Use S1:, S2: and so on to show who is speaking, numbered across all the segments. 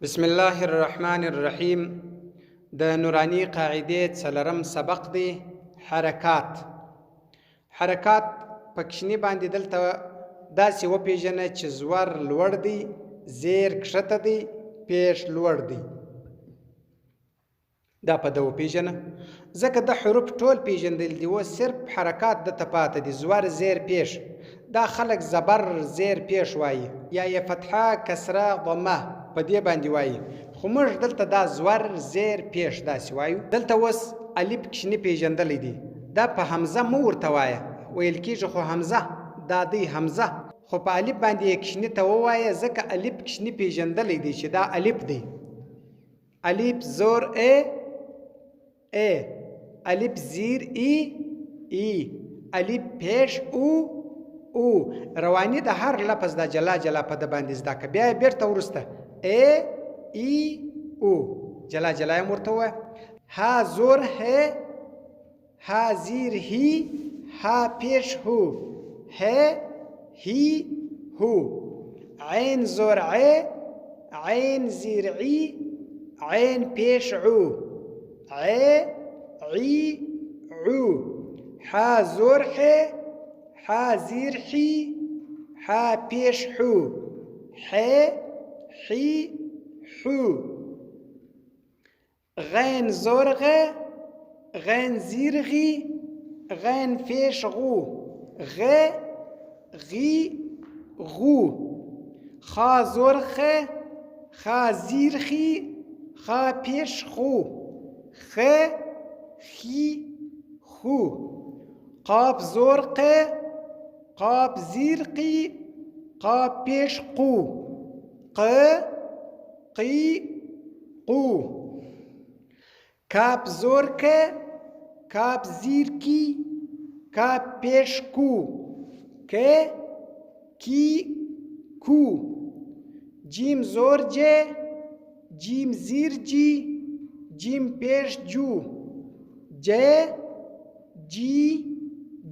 S1: Bismillahirrahmanirrahim. د نورانی قاعدې څلورم سبق دی حرکات. حرکات په کښنی باندې دلته داسې وپېژنه چې زور لوړ دی، زیر کښته دی، پیش لوړ دی. دا په ده وپېژنه ځکه د حروف ټول پېژندل دي. اوس صرف حرکات دته پاته دي، زور زیر پیش. دا خلک زبر زیر پیش وایي یا یې فتحه کسره ضمه په دې باندې وایي، خو موږ دلته دا زور زیر پیش داسې وایو. دلته اوس الف کښنی پېژندلی دی، دا په حمزه مه ورته وایه، ویل کېږي خو حمزه دا دی حمزه، خو په الف باندې یې کښني ته ووایه ځکه الف کښنی پېژندلی دی چې دا الف دی. الف زور ا، الف زیر ای، الف پیش او. رواني د هر لفظ دا جلا جلا په د باندې زده که. بیا یې بیرته وروسته ای او جلا جلا یې ورته ووایه. ها زور ها زیر هی، ها پیش هو، هی هو. عین زور عین زیر عی، عین پیش عو، عی عو. ها زور ها زیر حی، ها پیش حو، حی حو. غین زور غین زیر غی، غین پیش غو، غی غو. خا زور خا زیر خی، خا پیش خو، خی خو. قاف زور قاف زیر قی، قاف پیش قو، قی قو. کاف زور کاف زیر کی، کاف پیش کو، کی کو. جیم زور جیم زیر جی، جیم پیش جو، جی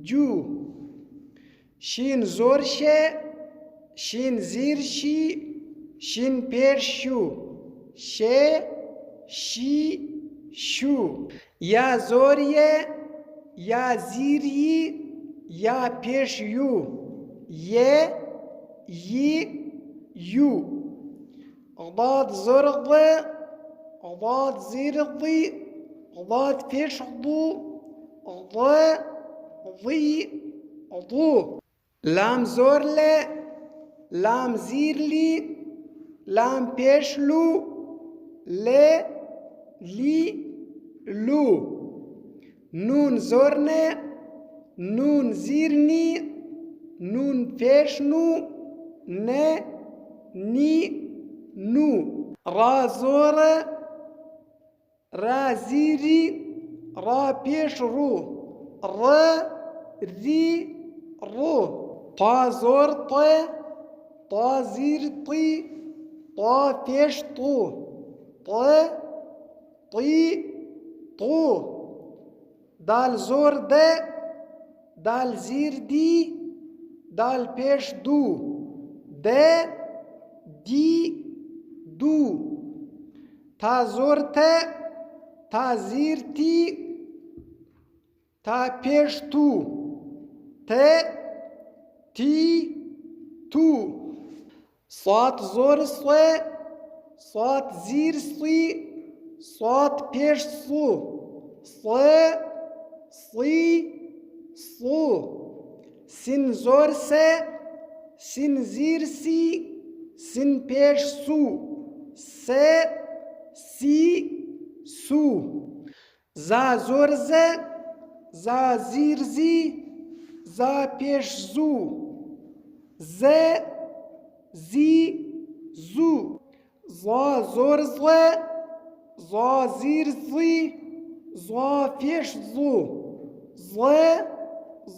S1: جو. شین زور شین زیر شی، شین پیش شو، شی شو. یا زور یا زیر یی، یا پیش یو، یی یو. ضاد زور ضاد زیر ضی، ضاد پیش ضو، ضی ضو. لام زور لام زیر لی، لام پیش لو، لی لو. نون زور نون زیر نی، نون پیش نو، نی نو. را زور را زیری، را پیش رو، ری رو. طا زور طا زیر طی، طا پیش طو، طی طو. دال زور دال زیر دی، دال پیش دو، دی دو. تا زور تا زیر تی، تا پیش تو، تی تو. صاد زور صاد زیر صی، صاد پیش صو، صی صو. سین زور سین زیر سی، سین پیش سو، سی سو. زا زور زا زیر زی، زا پیش زو، زی زو. زا زور زا زیر زی، زا پیش زو،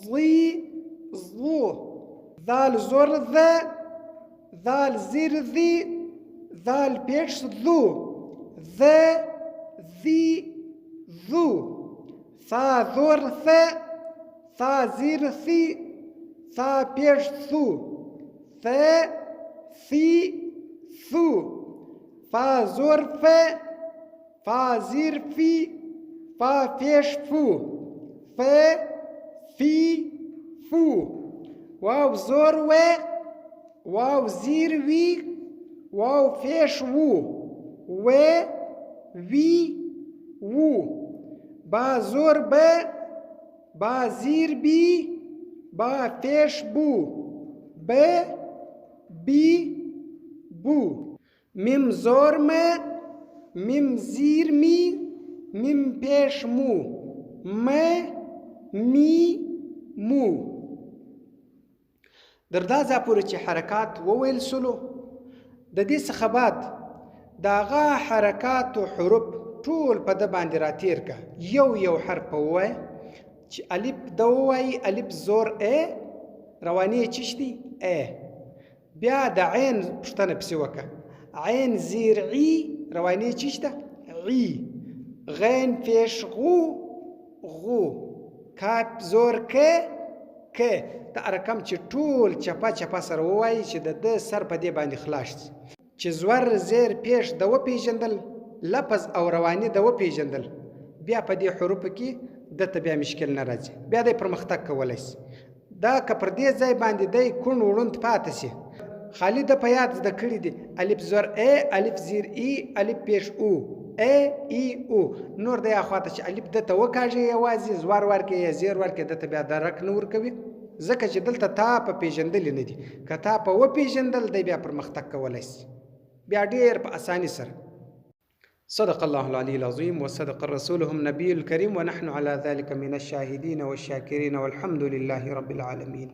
S1: زی زو. ذال زور ذال زیر ذی، ذال پیش ذو، ذی ذو. ثا زور ثا زیر ثی، ثا پیش ثو، ثی ثو. فا زور ف فا زیر فی فا فیش فو ف فی فو واو زور و واو زیر وی واو فیش وو و وی وو با زور ب با زیر بی با فیش بو ب بی بو میم زور م میم زیر می میم پیش مو م می مو در دا ځای پورې چې حرکات وویل سلو د دې څخه بعد د هغه حرکاتو حروف ټول په ده باندې راتېر که یو حرف ووایه چې الف ده ووایي الف زور ا رواني یې چیش دی ا بیا د عین پوښتنه پسې وکړه عین زیر عی رواني یې چیش ده عی غین پیش غو غو کاف زور که د رقم چې ټول چپه سره ووایي چې د ده سر په دې باندې خلاص شي چې زور زیر پیش د وپېژندل لفظ او رواني د وپېژندل بیا په دې حروفو کې دته بیا مشکل نه راځي بیا دی پرمختګ کولی شي دا که پر دې ځای باندې دی کوڼ وړوند پاتې شي خالي د په یاد زده کړي دي الف زور ا الف زیر ای الف پیش او ا ای او نور دی اخواته چې الف دته وکاږي یوازې زور ورکړي یا زیر ورکړي دته بیا درک نه ورکوي ځکه چې دلته تا په پیژندلې نه دي که تا په وپېژندل دی بیا پرمختګ کولی شي بیا ډېر په اساني سره صدق الله العلي العظيم وصدق رسوله النبي الكريم ونحن على ذلك من الشاهدين والشاكرين والحمد لله رب العالمين